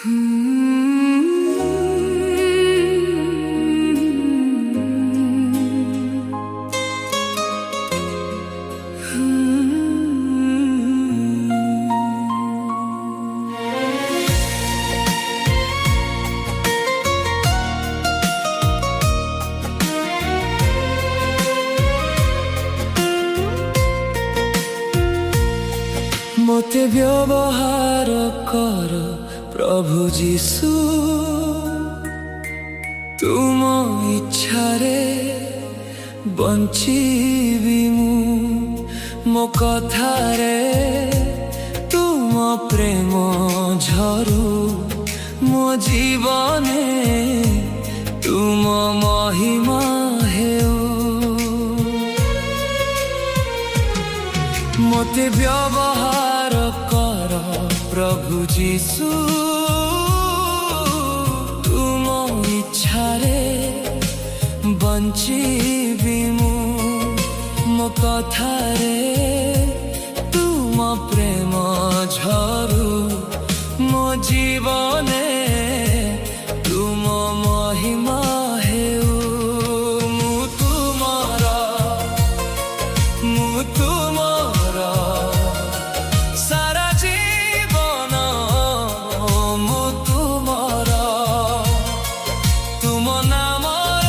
মতে ব্যবহার কর প্রভু যিশু, তুম ইচ্ছারে বঞ্চিবি মু, ମୋ କଥାରେ ତୁମ ପ୍ରେମ ଝରୁ, ମୋ ଜୀବନେ ତୁମ ମହିମା ହେଉ। ମୋତେ ବ୍ୟବହାର କର ପ୍ରଭୁ ଯୀଶୁ, ତୁମ ଇଚ୍ଛାରେ ବଞ୍ଚିବି ମୁଁ, ମୋ କଥାରେ ତୁମ ପ୍ରେମ ଝରୁ, ମୋ ଜୀବନେ ତୁମ ମହିମା ହେଉ। ମୁଁ ତୁମର ସାରା ଜୀବନ, ମୁଁ ତୁମର, ତୁମ ନାମର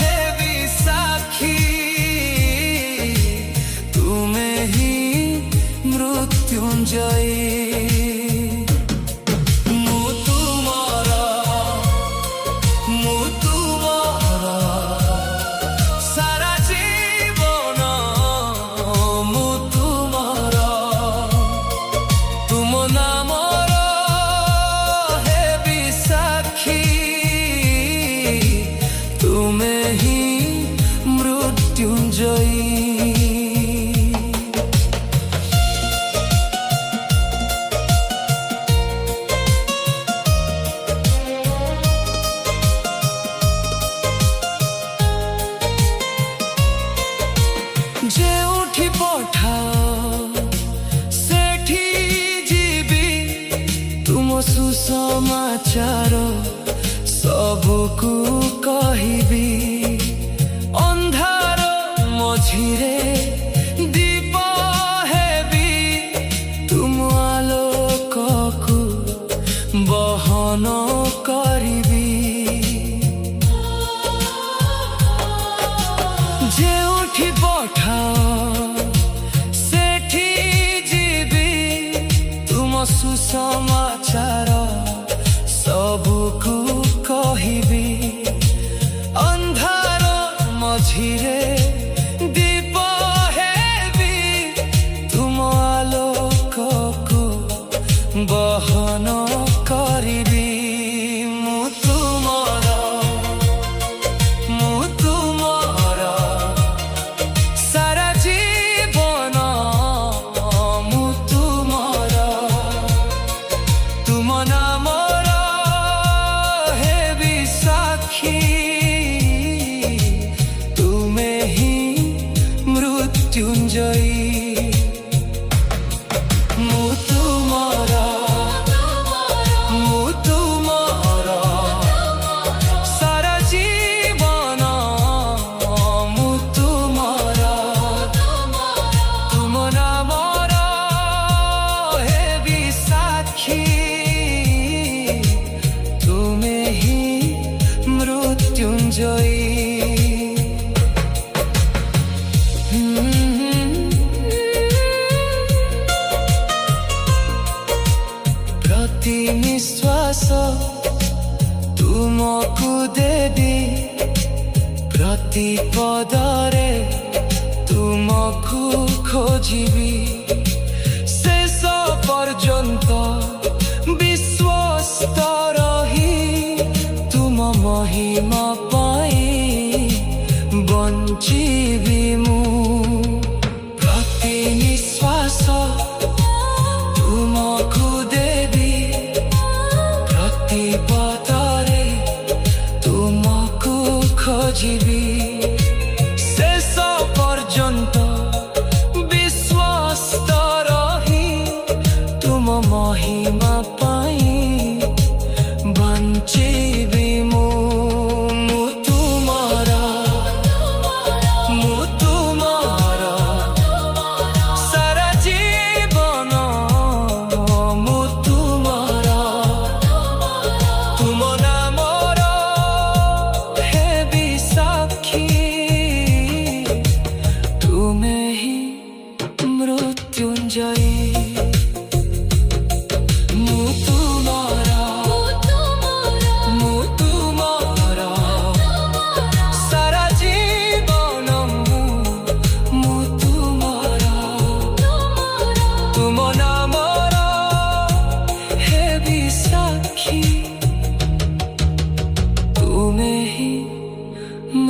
ହେବି ସାକ୍ଷୀ, ତୁମେ ହିଁ ମୃତ୍ୟୁଞ୍ଜୟୀ। ଯେଉଁଠି ପଠାଅ ସେଠି ଯିବି, ତୁମ ସୁସମାଚାର ସବୁକୁ କହିବି। ଅନ୍ଧାର ମଝିରେ ଦୀପ ହେବି, ତୁମ ଆଲୋକକୁ ବହନ କରିବି। ଯେଉଁଠି ପଠାଅ ସେଠି ଯିବି, ତୁମ ସୁସମାଚାର ସବୁକୁ କହିବି। ଅନ୍ଧାର ମଝିରେ ଦୀପ ହେବି, ତୁମ ଆଲୋକକୁ ବହନ କରିବି। ମୁଁ ତୁମର ସାରା ଜୀବନ, ମୁଁ ତୁମର, ତୁମ ନାମର ହେବି ସାକ୍ଷୀ, ତୁମେ ହିଁ ମୃତ୍ୟୁଞ୍ଜୟୀ। ମୁଁ ତୁମର ସାରା ଜୀବନ, ମୁଁ ତୁମର, ତୁମ ନାମର ହେବି ସାକ୍ଷୀ, ତୁମେ ହିଁ ମୃତ୍ୟୁଞ୍ଜୟୀ। ପ୍ରତି ନିଶ୍ୱାସ ତୁମକୁ ଦେବି, ପ୍ରତି ପଦରେ ତୁମକୁ ଖୋଜିବି। ଶେଷ ପର୍ଯ୍ୟନ୍ତ ବିଶ୍ୱସ୍ତ ରହି, ତୁମ ମହିମା ପାଇଁ ବଞ୍ଚିବି ମୁଁ। ପ୍ରତି ନିଶ୍ୱାସ ତୁମକୁ ଦେବି, ପ୍ରତି ପଦରେ ତୁମକୁ ଖୋଜିବି। ଶେଷ ପର୍ଯ୍ୟନ୍ତ ବିଶ୍ୱସ୍ତ ରହି, ତୁମ ମହିମା ପାଇଁ ଯିବି ମୁଁ ତୁମର ସାରା ଜୀବନ ମୁଁ ତୁମର ତୁମ ନାମର ହେବି ସାକ୍ଷୀ ତୁମେ ହିଁ ମୃତ୍ୟୁଞ୍ଜୟୀ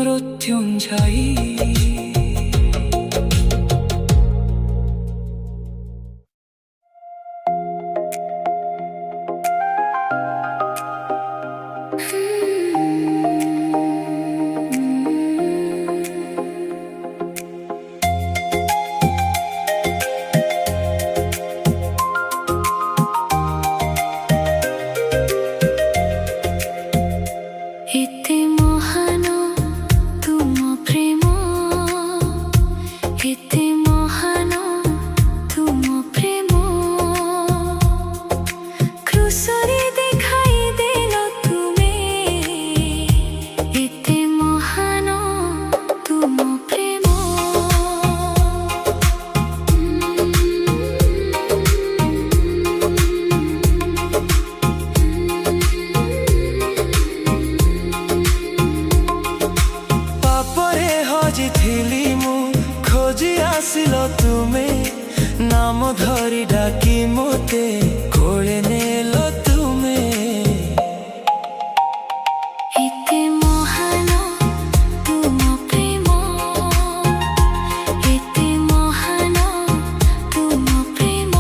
মৃত্যুঞ্জয়ী এতে মহান তুম প্রেম, এতে মহান তুম প্রেম, ক্রুশরে দেখাই দেল তুমি, এতে মহান তুম প্রেম। ଥିଲି ମୁଁ ଖୋଜି ଆସିଲ ତୁମେ ନାମ ଧରି ଡାକି ମୋତେ କୋଳେ ନେଲ ତୁମେ এতে মহান তুম প্রেম, এতে মহান তুম প্রেম,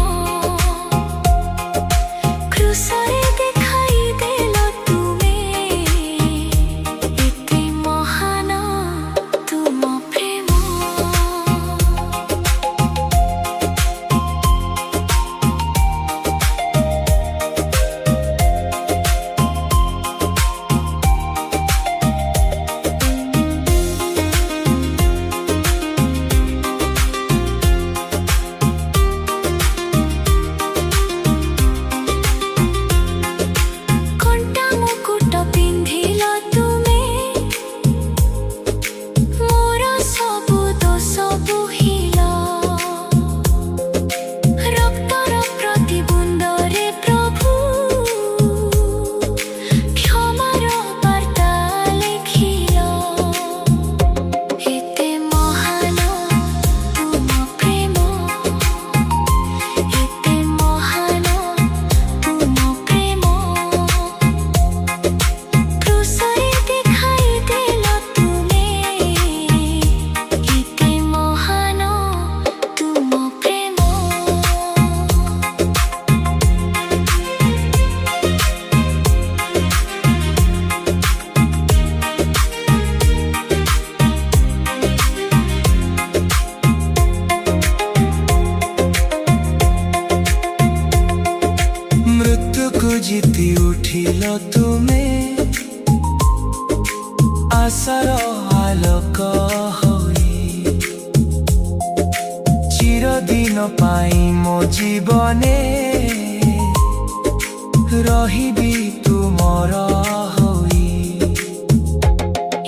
ক্রুশরে দেখাই দেল তুমি, এতে মহান তুম প্রেম। কণ্টা মুকুট পিন্ধিল তুমি, মোর সবু দোষ বুহিল, রক্তর প্রতিবুন্দরে প্রভু ক্ষমার বার্তা লিখিল, এতে মহান তুম প্রেম, এতে মহান তুম প্রেম, ক্রুশরে দেখাই দেল তুমি, এতে মহান তুম প্রেম। ମୃତ୍ୟୁକୁ ଜିତି ଉଠିଲ ତୁମେ ଆଶାର ଆଲୋକ ହୋଇ ଚିରଦିନ ପାଇଁ ମୋ ଜୀବନେ ରହିବି ତୁମର ହୋଇ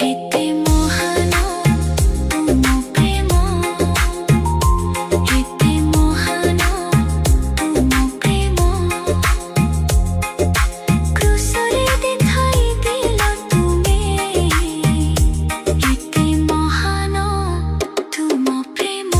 এতে মহান তুম প্রেম, এতে মহান তুম প্রেম, ক্রুশরে দেখাই দেল তুমি, এতে মহান তুম প্রেম।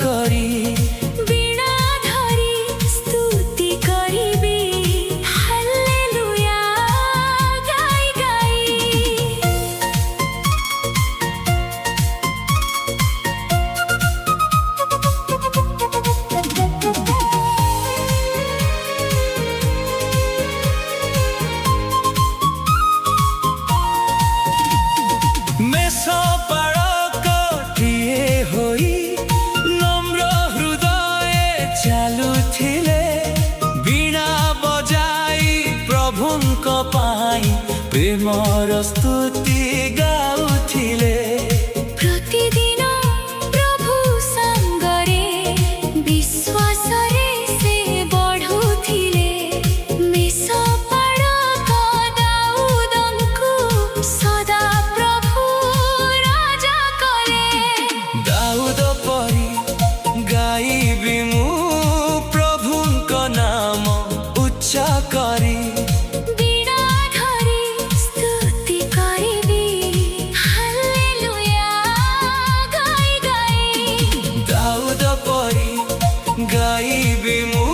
करी वीणा धरी स्तुति करिबी हालेलुया गाई गाई। मेसो पारकटिए होई नम्र हृदय चालुथिले वीणा बजाई प्रभुंक पाई प्रेमर स्तुति गाउथिले। प्रतिदिन प्रभु संगरे विश्वासरे से बढ़ुथिले मेषपाळक दाऊदंकु सदा प्रभु राजा कले। दाऊद परी गाइबी मु प्रभुंक नाम उच्च करी वीणा धरी स्तुति करिबी हालेलुया गाई गाई। दाऊद परी गाइबी मु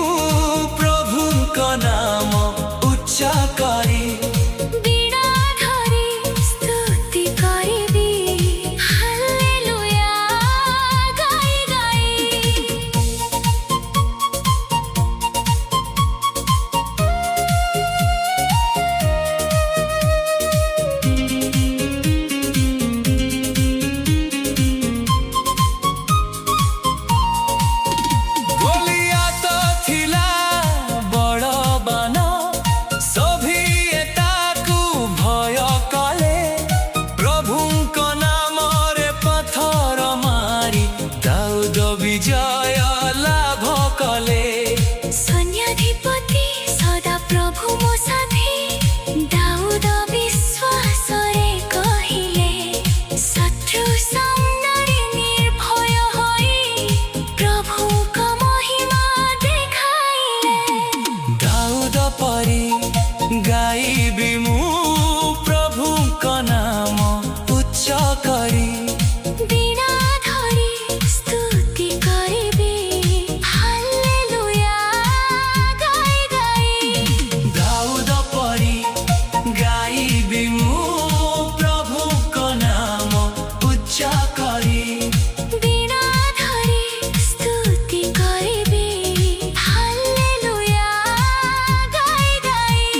प्रभुंक नाम उच्च करी वीणा धरी स्तुति करिबी हालेलुया गाई गाई। गोलियात थिला बड़ बान सभी एताकू भय कले प्रभुंक नाम रे पत्थर मारी दाऊद विजय लाभ कले। सैन्याधिपति सदा प्रभु मो साथी दाऊद विश्वासरे कहिले शत्रु सामनारे निर्भय होई प्रभुक महिमा देखाइले। दाऊद परी गाइबी मु प्रभुंक नाम उच्च करी वीणा धरी स्तुति करिबी हालेलुया गाई गाई। दाऊद परी गाइबी मु प्रभुंक नाम उच्च करी वीणा धरी स्तुति करिबी हालेलुया गाई गाई।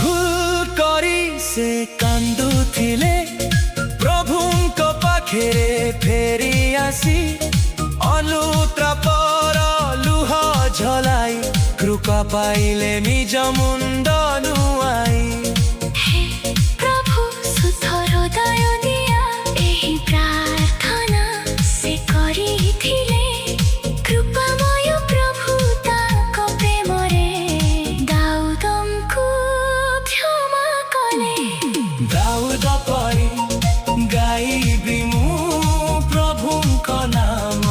भूल करी से कांदुथिले प्रभुंक पाखेरे फेरी आसी अनुत्रापर लुह झलाई कृपा पाइले निज मुंड नुआई। हे प्रभु सुधर दय दिया एही प्रार्थना से करिथिले कृपामय प्रभु ताक प्रेमरे दाऊदंकु क्षमा कले। दाऊद परी गाइबी मु प्रभुंक नाम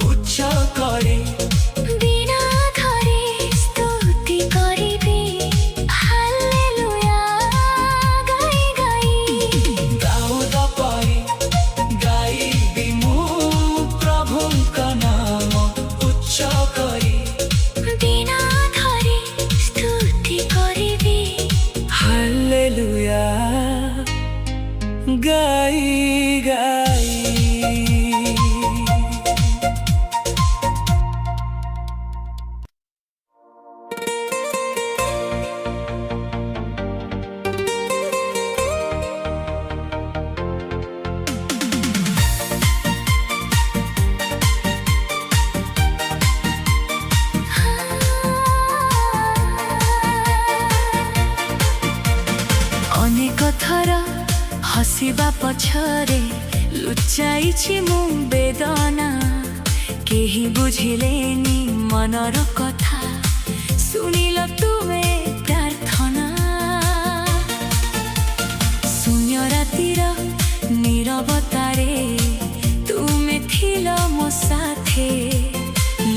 उच्च करी वीणा धरी स्तुति करिबी हालेलुया गाई गाई। दाऊद परी गाइबी मु प्रभुंक नाम उच्च करी वीणा धरी स्तुति करिबी हालेलुया गाई गाई। अनेक थर हसिबा पछरे लुचाइछि मु वेदना केही बुझिलेनी मनर कथा सुनिल तुमे प्रार्थना शून्य रातिर नीरवतारे तुमे ଥିଲ ମୋ ସାଥେ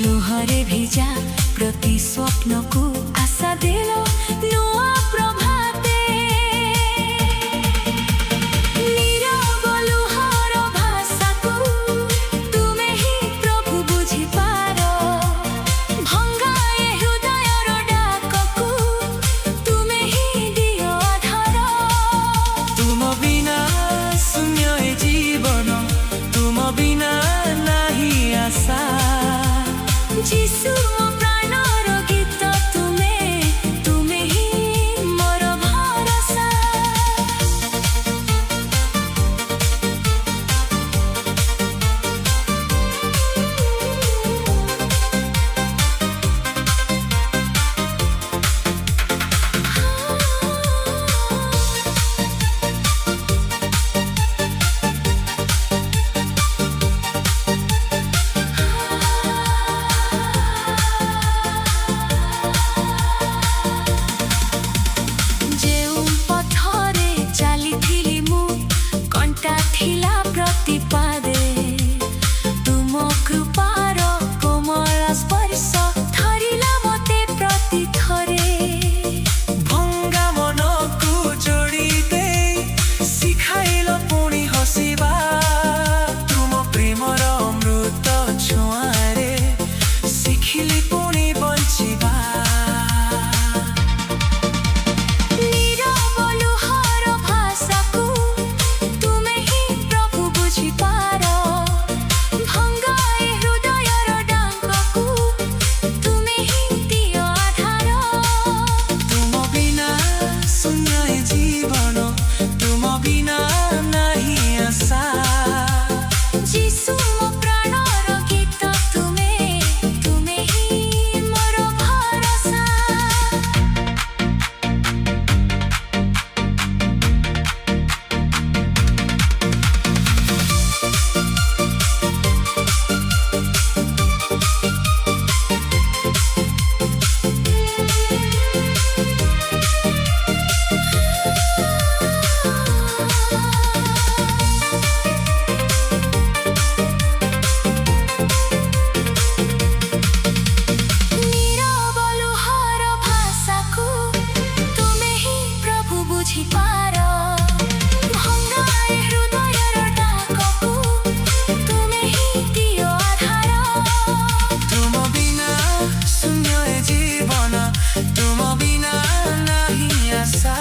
ଲୁହରେ ଭିଜା ପ୍ରତି ସ୍ୱପ୍ନକୁ ଆଶା ଦେଲ ନୂଆ ପ୍ରଭାତେ ନୀରବ ଲୁହର ଭାଷାକୁ ତୁମେ ହିଁ ପ୍ରଭୁ ବୁଝିପାର ଭଙ୍ଗା ଏ ହୃଦୟର ଡାକକୁ ତୁମେ ହିଁ ଦିଅ ଆଧାର तुम बिना शून्य ए जीवन तुम बिना नाही आशा যিশু ମୋ ପ୍ରାଣର ଗୀତ ତୁମେ ତୁମେ ହିଁ ମୋର ଭରସା ଯେଉଁ ପଥରେ ଚାଲିଥିଲି ମୁଁ କଣ୍ଟା ଥିଲା ପ୍ରତି ପାଦେ ତୁମ କୃପାର କୋମଳ ସ୍ପର୍ଶ ଧରିଲା ମୋତେ ପ୍ରତି ଥରେ भंगा मन को जोड़ी दे शिखाइल पुणी हसिबा तुम प्रेमर अमृत छुआरे शिखिली पुणी बंचिबा नीरव लुहर भाषाକୁ ତୁମେ ହିଁ ପ୍ରଭୁ ବୁଝିପାର ଭଙ୍ଗା ଏ ହୃଦୟର ଡାକକୁ ତୁମେ ହିଁ ଦିଅ ଆଧାର तुम बिना शून्य ए जीवन तुम बिना नाही आशा যিশু ମୋ ପ୍ରାଣର ଗୀତ ତୁମେ ତୁମେ ହିଁ ମୋର ଭରସା नीरव लुहर भाषाକୁ ତୁମେ ହିଁ ପ୍ରଭୁ ବୁଝିପାର ଭଙ୍ଗା ଏ ହୃଦୟର ଡାକକୁ ତୁମେ ହିଁ ଦିଅ ଆଧାର तुम बिना शून्य ए जीवन तुम बिना नाही आशा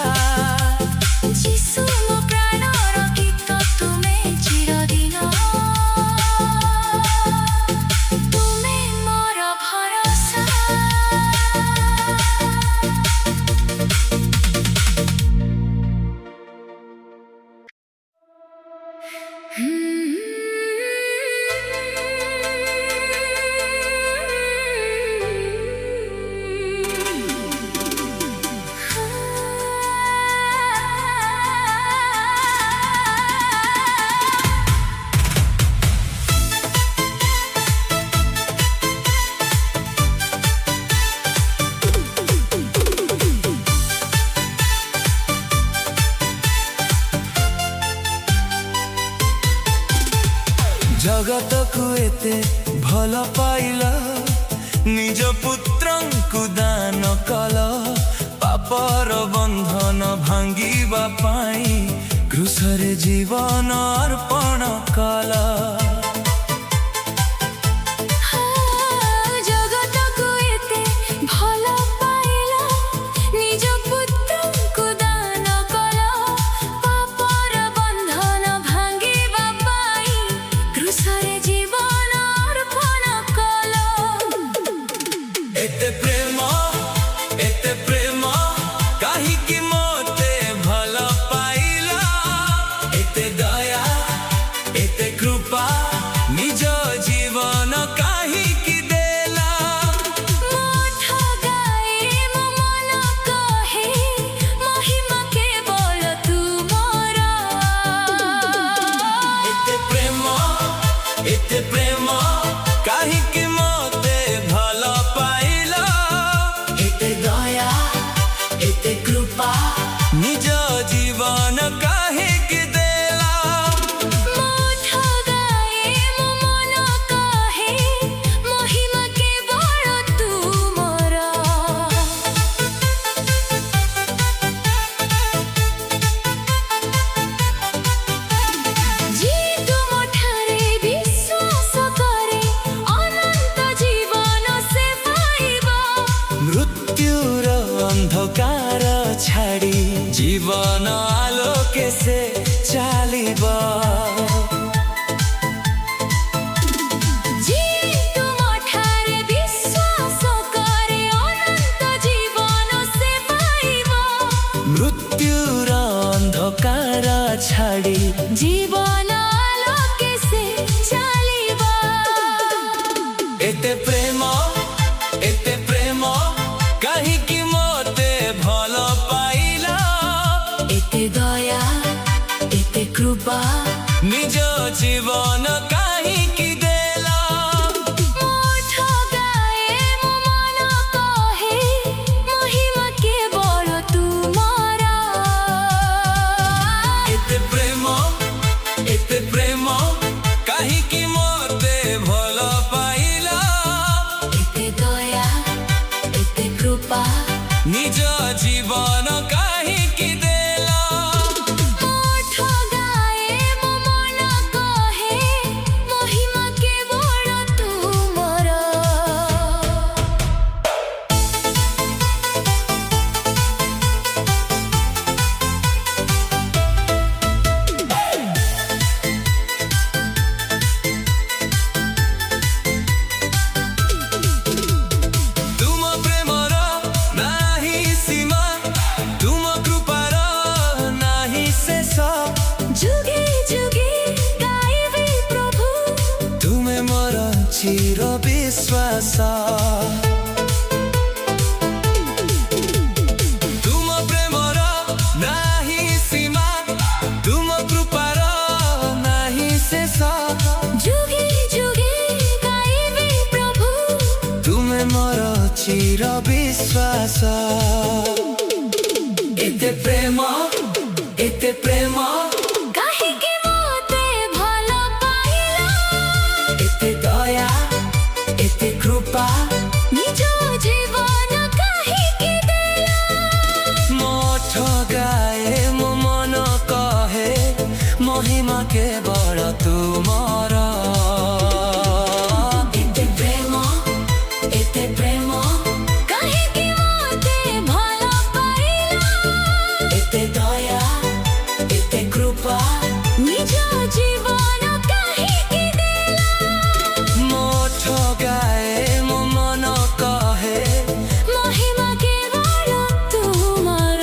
যিশু ମୋ ପ୍ରାଣର ଗୀତ ତୁମେ ଚିରଦିନ ତୁମେ ମୋର ଭରସା जगत को एते भल पाइल निज पुत्र को दान कल पापर बंधन भांगिबा पाई क्रूसरे जीवन अर्पण कल ଜଗତକୁ ଏତେ ଭଲ ପାଇଲ ନିଜ ପୁତ୍ରଙ୍କୁ ଦାନ କଲ ପାପର ବନ୍ଧନ ଭାଙ୍ଗିବା ପାଇଁ କ୍ରୁଶରେ ଜୀବନ ଅର୍ପଣ କଲ एते प्रेम काहीकि मोते भल पाइल एते दया एते कृपा ଜୀବନ ଆଲୋକେ ସେ ଚାଲିବ। ଯିଏ ତୁମଠାରେ ବିଶ୍ୱାସ କରେ ଅନନ୍ତ ଜୀବନ ସେ ପାଇବ। ମୃତ୍ୟୁର ଅନ୍ଧକାର ଛାଡ଼ି ଜୀବନ ଆଲୋକେ ସେ ଚାଲିବ। ଏତେ ପ୍ରେମ କାହିଁକି ମୋତେ ଭଲ ପାଇଲ? ଏତେ ଦୟା ଏତେ କୃପା ନିଜ ଜୀବନ କାହିଁକି ଦେଲ? ଓଠ ଗାଏ ମୋ ମନ କହେ ମହିମା କେବଳ ତୁମର। ଏତେ ପ୍ରେମ କାହିଁକି ମୋତେ ଭଲ ପାଇଲ? ଏତେ ଦୟା ଏତେ କୃପା ନିଜ ଜୀବନ କାହିଁକି ଦେଲ? ଓଠ ଗାଏ ମୋ ମନ କହେ ମହିମା କେବଳ ତୁମର। ତୁମ ପ୍ରେମର ନାହିଁ ସୀମା, ତୁମ କୃପାର ନାହିଁ ଶେଷ। ଯୁଗେ ଯୁଗେ ଗାଇବି ପ୍ରଭୁ ତୁମେ ମୋର ଚିର ବିଶ୍ୱାସ। ତୁମ ପ୍ରେମର ନାହିଁ ସୀମା, ତୁମ କୃପାର ନାହିଁ ଶେଷ। ଯୁଗେ ଯୁଗେ ଗାଇବି ପ୍ରଭୁ ତୁମେ ମୋର ଚିର ବିଶ୍ୱାସ। ଏତେ ପ୍ରେମ କାହିଁକି ମୋତେ ଭଲ ପାଇଲ? ଏତେ ଦୟା ଏତେ କୃପା ନିଜ ଜୀବନ କାହିଁକି ଦେଲ? ମୋ ଓଠ ଗାଏ ମୋ ମନ କହେ ମହିମା କେବଳ ତୁମର। ଏତେ ପ୍ରେମ କାହିଁକି ମୋତେ ଭଲ ପାଇଲ? ଏତେ ଦୟା ଏତେ କୃପା ନିଜ ଜୀବନ କାହିଁକି ଦେଲ? ମୋ ଓଠ ଗାଏ ମୋ ମନ କହେ ମହିମା କେବଳ ତୁମର।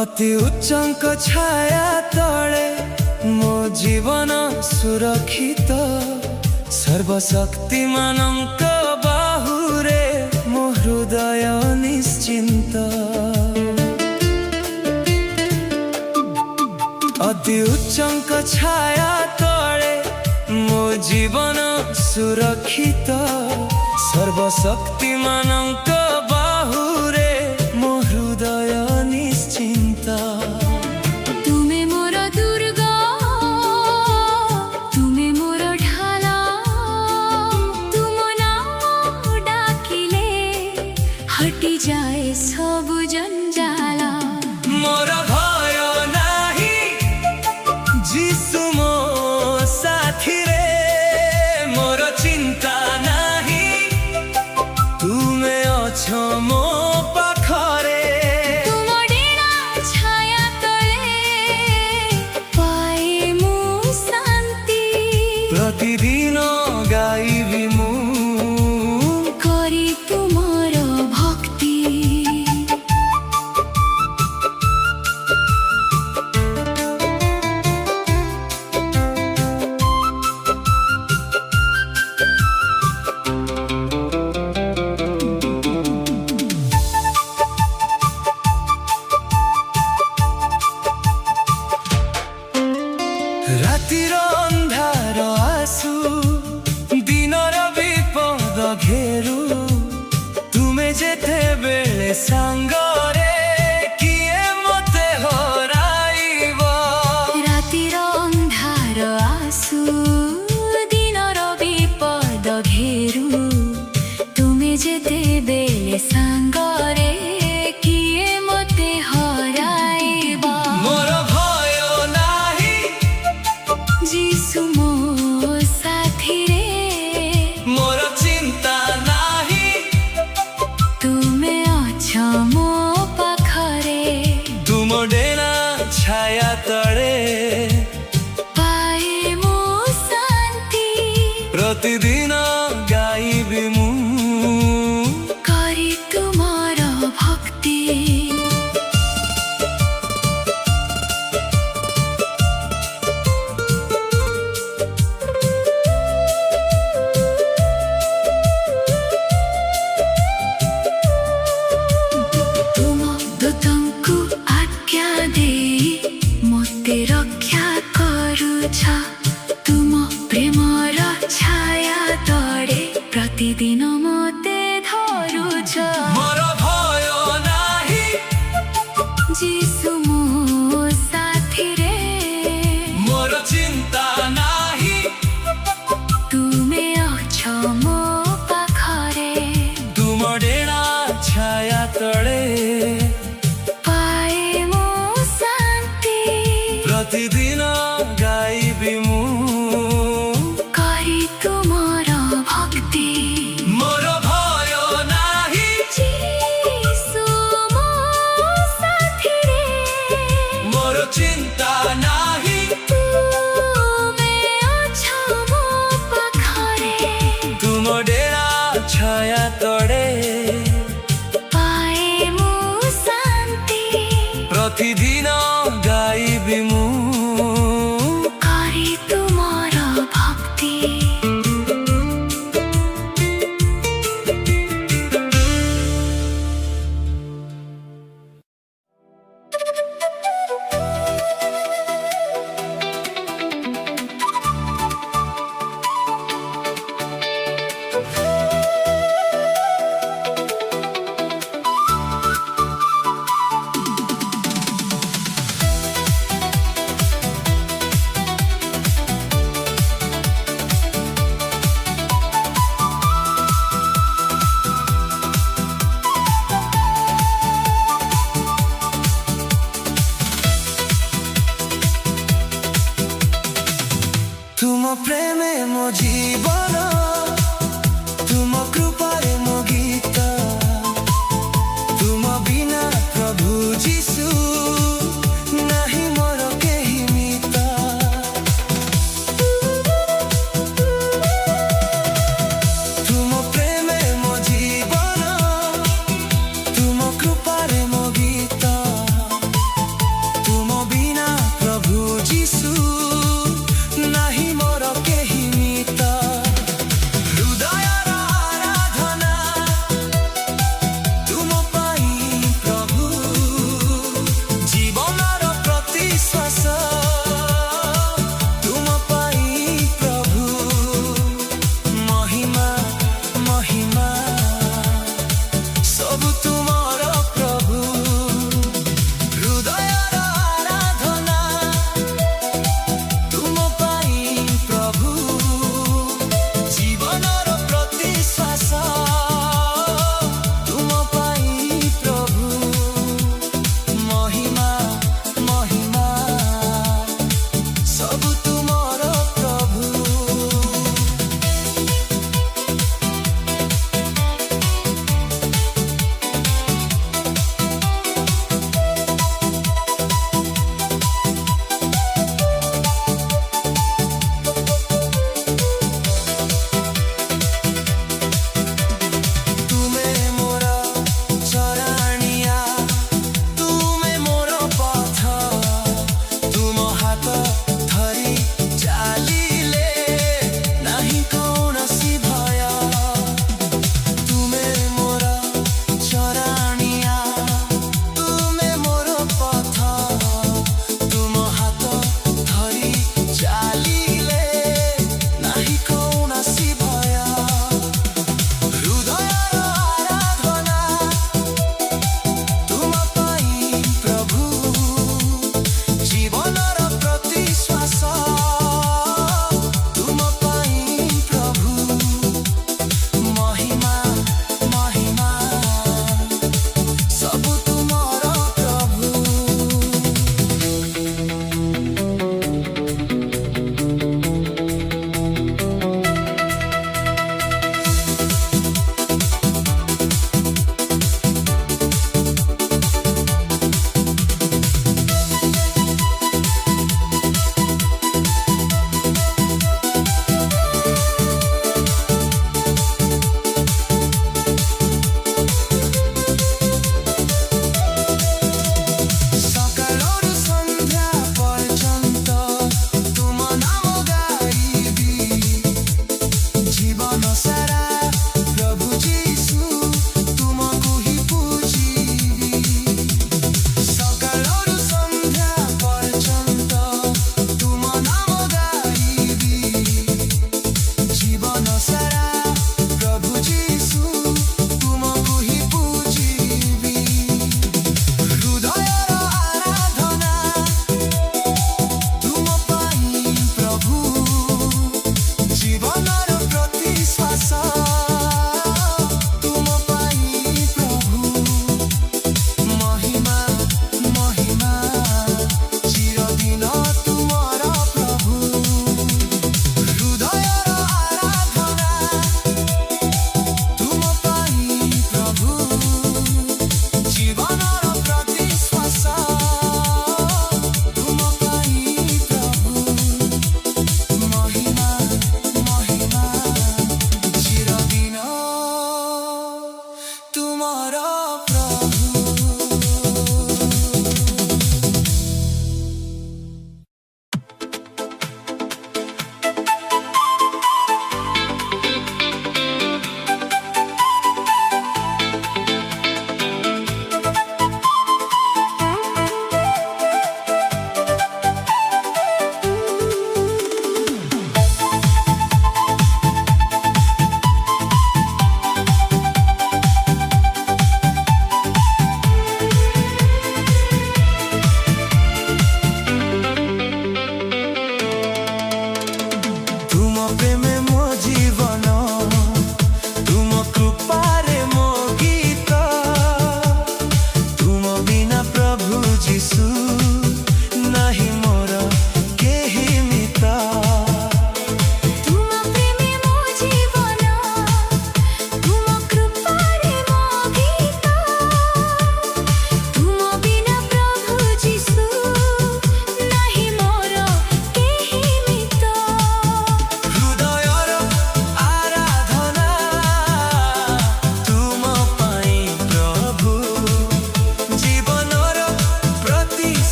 ଅତି ଉଚ୍ଚଙ୍କ ଛାୟା ତଳେ ମୋ ଜୀବନ ସୁରକ୍ଷିତ। ସର୍ବଶକ୍ତିମାନଙ୍କ ବାହୁରେ ମୋ ହୃଦୟ ନିଶ୍ଚିନ୍ତ। ଅତି ଉଚ୍ଚଙ୍କ ଛାୟା ତଳେ ମୋ ଜୀବନ ସୁରକ୍ଷିତ। ସର୍ବଶକ୍ତିମାନଙ୍କ ବାହୁରେ ମୋ ହୃଦୟ ନିଶ୍ଚିନ୍ତ। ତୁମେ ମୋର ଦୁର୍ଗ ତୁମେ ମୋର ଢାଲ। ତୁମ ନାମ ଡାକିଲେ ହଟିଯାଏ ସବୁ ଜଞ୍ଜାଳ। ମୋର ଭୟ ନାହିଁ ଯୀଶୁ ମୋ ସାଥିରେ। ମୋର ଚିନ୍ତା ନାହିଁ ତୁମେ ଅଛ ମୋ ପାଖରେ। ତୁମ ଡେଣା ଛାୟା ତଳେ ପାଏ ମୁଁ ଶାନ୍ତି। ପ୍ରତିଦିନ ଗାଇବି ମୁଁ କରି ତୁମର ଭକ୍ତି। ଯେତେବେଳେ ସାଙ୍ଗରେ କିଏ ମତେ ହରାଇବ ରାତିର ଅନ୍ଧାର ଆସୁ ଦିନର ବିପଦ ଘେରୁ ତୁମେ ଯେତେବେଳେ ସାଙ୍ଗରେ କିଏ ମତେ ହରାଇବ ମୋର ଭୟ ନାହିଁ ଯିଶୁ ମୋ ସାଥିରେ ମୋର ଚିନ୍ତା ନାହିଁ ତୁମେ ଅଛ ମୋ ପାଖରେ ତୁମ ଡେଣା ଛାୟା ତଳେ ପାଏ ମୁଁ ଶାନ୍ତି ପ୍ରତିଦିନ ଗାଇବି ମୁଁ କରି ତୁମର ଭକ୍ତି ତୁମ ଦୂତଙ୍କୁ ଆଜ୍ଞା ଦେଇ ମୋତେ ରକ୍ଷା କରୁଛ ତୁମ ପ୍ରେମର ଛାୟା ତଳେ ପ୍ରତିଦିନ ମୋତେ ଧରୁଛ ମୋର ଭୟ ନାହିଁ ଯିଶୁ ମୋ ସାଥିରେ ମୋର ଚିନ୍ତା ନାହିଁ ତୁମେ ଅଛ ମୋ ପାଖରେ ତୁମ ଡେଣା ଛାୟା ତଳେ ପାଏ ମୁଁ ଶାନ୍ତି ପ୍ରତିଦିନ ଗାଇବି ମୁଁ କରି ତୁମର ଭକ୍ତି ମୋର ଭୟ ନାହିଁ ଯିଶୁ ମୋ ସାଥିରେ ମୋର ଚିନ୍ତା ନାହିଁ ତୁମେ ଅଛ ମୋ ପାଖରେ ତୁମ ଡେଣା ଛାୟା ତଳେ ପାଏ ମୁଁ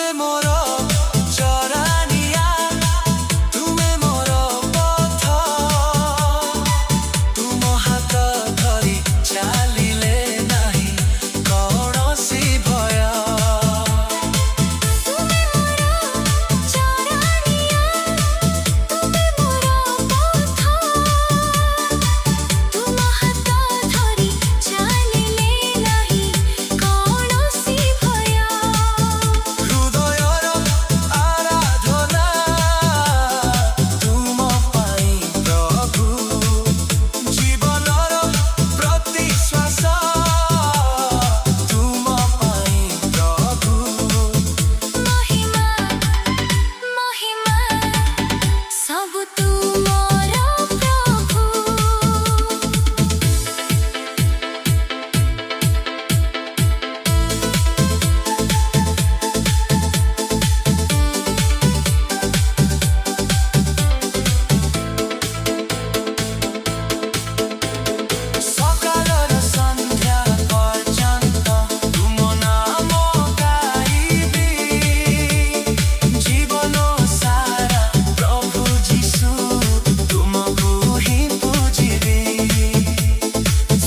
ତୁମେ ମୋର ଚରାଣିଆ, ତୁମେ ମୋର ପଥ, ତୁମ ହାତ ଧରି ଚାଲିଲେ ନାହିଁ କୌଣସି ଭୟ। ତୁମେ ମୋର ଚରାଣିଆ, ତୁମେ ମୋର ପଥ, ତୁମ ହାତ ଧରି ଚାଲିଲେ ନାହିଁ କୌଣସି ଭୟ। ହୃଦୟର ଆରାଧନା ତୁମ ପାଇଁ ପ୍ରଭୁ, ଜୀବନର ପ୍ରତି ଶ୍ୱାସ ତୁମ ପାଇଁ ପ୍ରଭୁ। ମହିମା ମହିମା ସବୁ ତୁମର ପ୍ରଭୁ। ସକାଳର ସନ୍ଧ୍ୟା ପର୍ଯ୍ୟନ୍ତ ତୁମ ନାମ ଗାଇବି, ଜୀବନ ସାରା ପ୍ରଭୁ ଯୀଶୁ ତୁମକୁ ହିଁ ପୂଜିବି।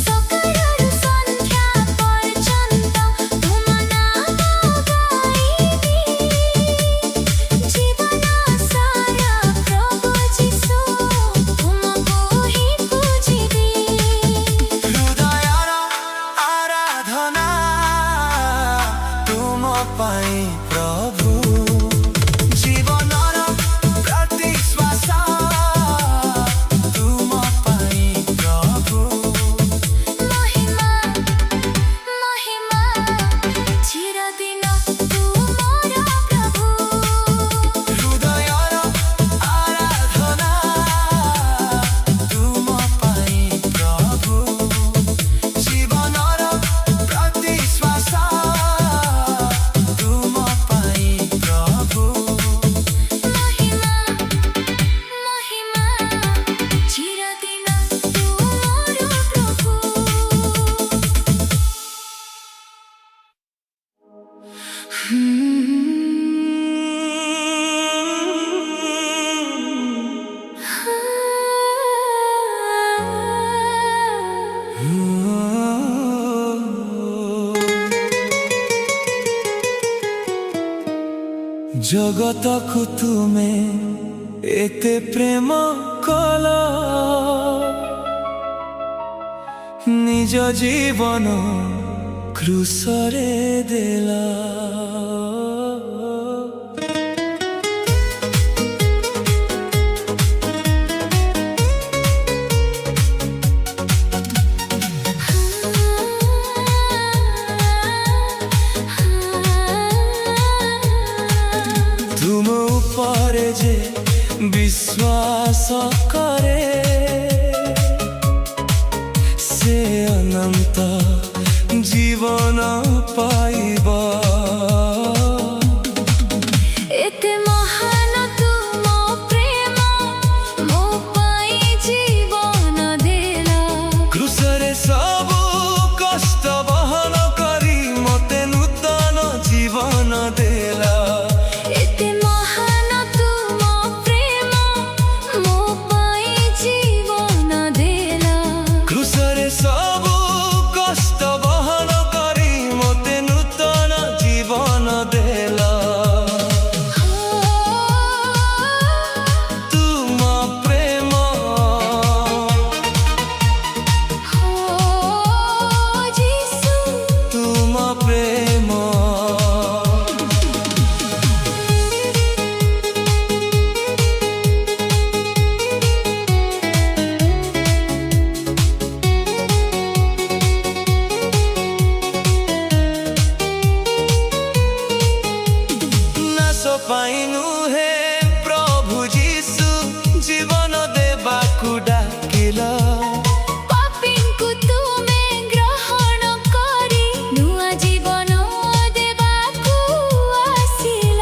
ସକାଳରୁ ସନ୍ଧ୍ୟା ପର୍ଯ୍ୟନ୍ତ ତୁମ ନାମ ଗାଇବି, ଜୀବନ ସାରା ପ୍ରଭୁ ଯୀଶୁ ତୁମକୁ ହିଁ ପୂଜିବି। ହୃଦୟର ଆରାଧନା ତୁମ ପାଇଁ ପ୍ରଭୁ, ଜୀବନର ପ୍ରତି ଶ୍ୱାସ ତୁମ ପାଇଁ ପ୍ରଭୁ। ମହିମା ମହିମା ଚିରଦିନ ତୁମର ପ୍ରଭୁ। ହୃଦୟର ଆରାଧନା ତୁମ ପାଇଁ ପ୍ରଭୁ, ଜୀବନର ପ୍ରତି ଶ୍ୱାସ ତୁମ ପାଇଁ ପ୍ରଭୁ। ମହିମା ମହିମା ଚିରଦିନ ତୁମର ପ୍ରଭୁ। ଜଗତକୁ ତୁମେ ଏତେ ପ୍ରେମ କଲ, ନିଜ ଜୀବନ କ୍ରୁଶରେ ଦେଲ। ତୁମ ଉପରେ ଯେ ବିଶ୍ୱାସ କରେ, ସେ ଅନନ୍ତ ଜୀବନ ପାଇବ। ଏତେ ମହାନ ତୁମ ପ୍ରେମ, ମୋ ପାଇଁ ଜୀବନ ଦେଲ। କ୍ରୁଶରେ ସବୁ କଷ୍ଟ ବହନ କରି ମୋତେ ନୂତନ ଜୀବନ ଦେଲ। ଏତେ ମହାନ ତୁମ ପ୍ରେମ, ମୋ ପାଇଁ ଜୀବନ ଦେଲ। କ୍ରୁଶରେ ସବୁ କଷ୍ଟ ବହନ କରି ମୋତେ ନୂତନ ଜୀବନ ଦେଲ। ତୁମ ପ୍ରେମ ଯୀଶୁ ତୁମ ପ୍ରେମ ନାଶ ପାଇଁ ନୁହେଁ ପ୍ରଭୁ ଯୀଶୁ ଜୀବନ ଦେବାକୁ ଡାକିଲ। ପାପୀଙ୍କୁ ତୁମେ ଗ୍ରହଣ କରି ନୂଆ ଜୀବନ ଦେବାକୁ ଆସିଲ।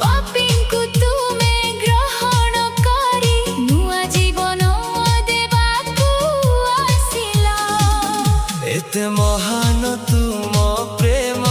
ପାପୀଙ୍କୁ ତୁମେ ଗ୍ରହଣ କରି ନୂଆ ଜୀବନ ଦେବାକୁ ଆସିଲ। ଏତେ ମହାନ ତୁମ ପ୍ରେମ,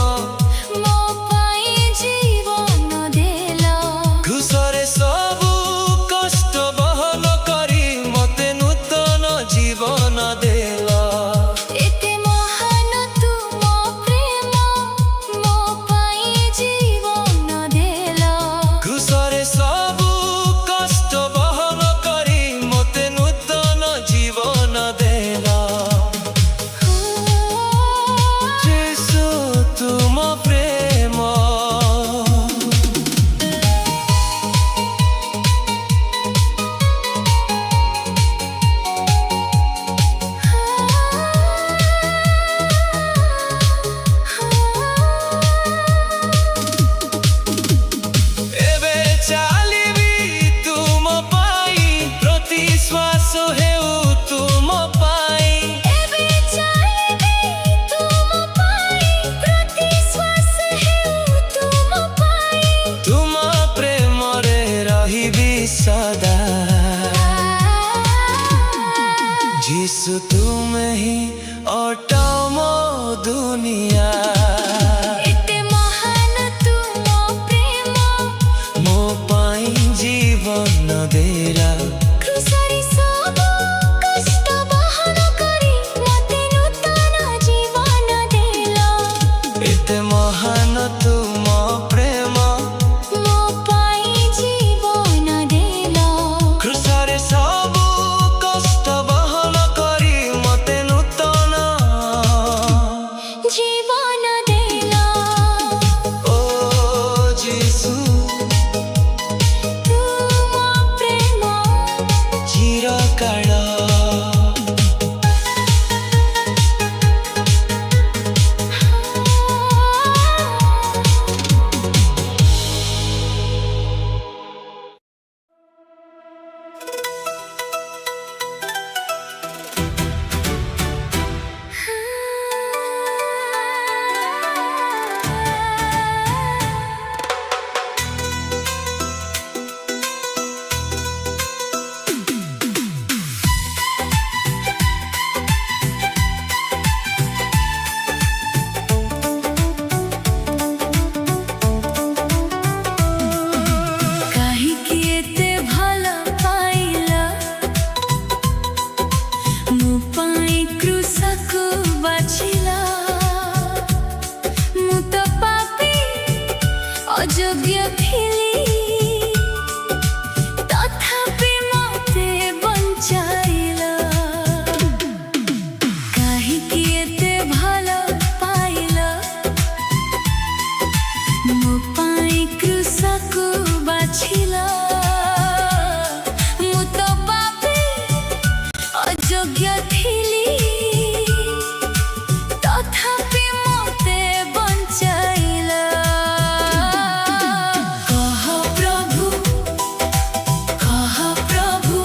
ଅଯୋଗ୍ୟ ଥିଲି ତଥାପି ମୋତେ ବଞ୍ଚାଇଲ କାହିଁକି ଏତେ ଭଲ ପାଇଲ ମୋ ପାଇଁ କ୍ରୁଶକୁ ବାଛିଲ ମୁଁ ତ ପାପୀ ଅଯୋଗ୍ୟ ଥିଲି ତଥାପି ମୋତେ ବଞ୍ଚାଇଲ କହ ପ୍ରଭୁ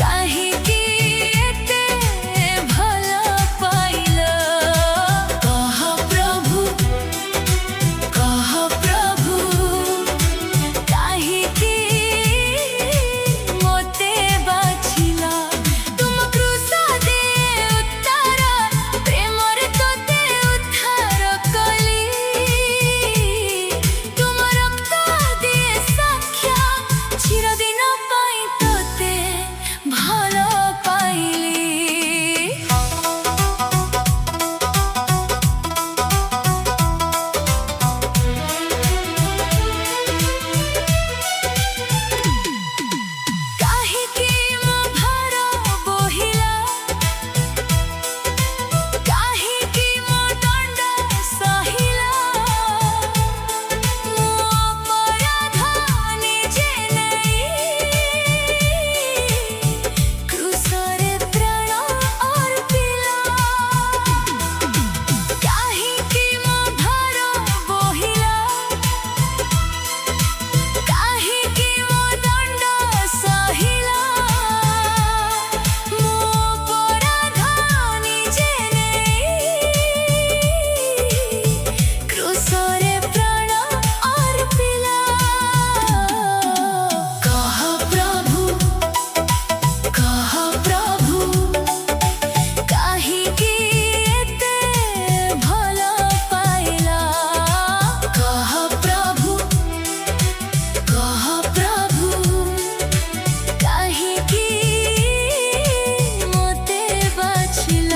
କାହିଁକି ଏତେ ଭଲ ପାଇଲ କହ ପ୍ରଭୁ କାହିଁକି ମୋତେ ବାଛିଲ ତୁମ କ୍ରୁଶ ଦିଏ ଉତ୍ତାର ପ୍ରେମରେ ତୋତେ ଉଦ୍ଧାର କଲି ତୁମ ରକ୍ତ ଦିଏ ସାକ୍ଷ୍ୟ ଚିରଦିନ ପାଇଁ ତୋତେ ଭଲ ପାଇଲି କାହିଁକି ମୋ ଭାର ବୋହିଲା କାହିଁକି ମୋ ଦଣ୍ଡ ସହିଲା ମୋ ଅପରାଧ ନିଜେ ନେଇ କ୍ରୁଶରେ ପ୍ରାଣ ଅର୍ପିଲ କାହିଁକି ମୋ ଭାର ବୋହିଲା କାହିଁକି ମୋ ଦଣ୍ଡ ସହିଲା ମୋ ଅପରାଧ ନିଜେ ନେଇ କ୍ରୁଶରେ ପ୍ରାଣ ଅର୍ପିଲ କହ ପ୍ରଭୁ କାହିଁକି ଏତେ ଭଲ ପାଇଲ କହ ପ୍ରଭୁ କାହିଁକି ମୋତେ ବାଛିଲ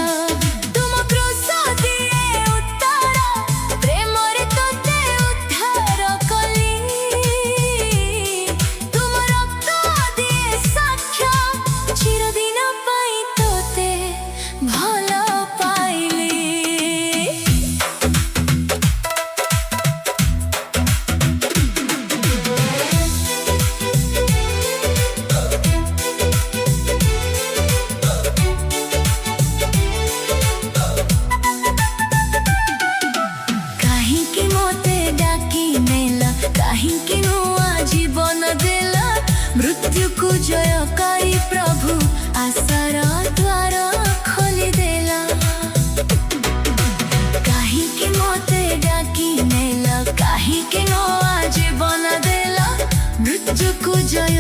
ତୁମ କ୍ରୁଶ ଦିଏ ଉତ୍ତାର ପ୍ରେମରେ ତୋତେ ଉଦ୍ଧାର କଲି ତୁମ ରକ୍ତ ଦିଏ ସାକ୍ଷ୍ୟ ଚିରଦିନ ପାଇଁ ତୋତେ ଭଲ ପାଇଲି କାହିଁକି ମୋତେ ଡାକି ନେଲ କାହିଁକି ନୂଆ ଜୀବନ ଦେଲ ମୃତ୍ୟୁକୁ ଜୟ କରି ପ୍ରଭୁ ଆଶାର ଦ୍ୱାର ଖୋଲିଦେଲ କାହିଁକି ମୋତେ ଡାକି ନେଲ କାହିଁକି ନୂଆ ଜୀବନ ଦେଲ ମୃତ୍ୟୁକୁ ଜୟ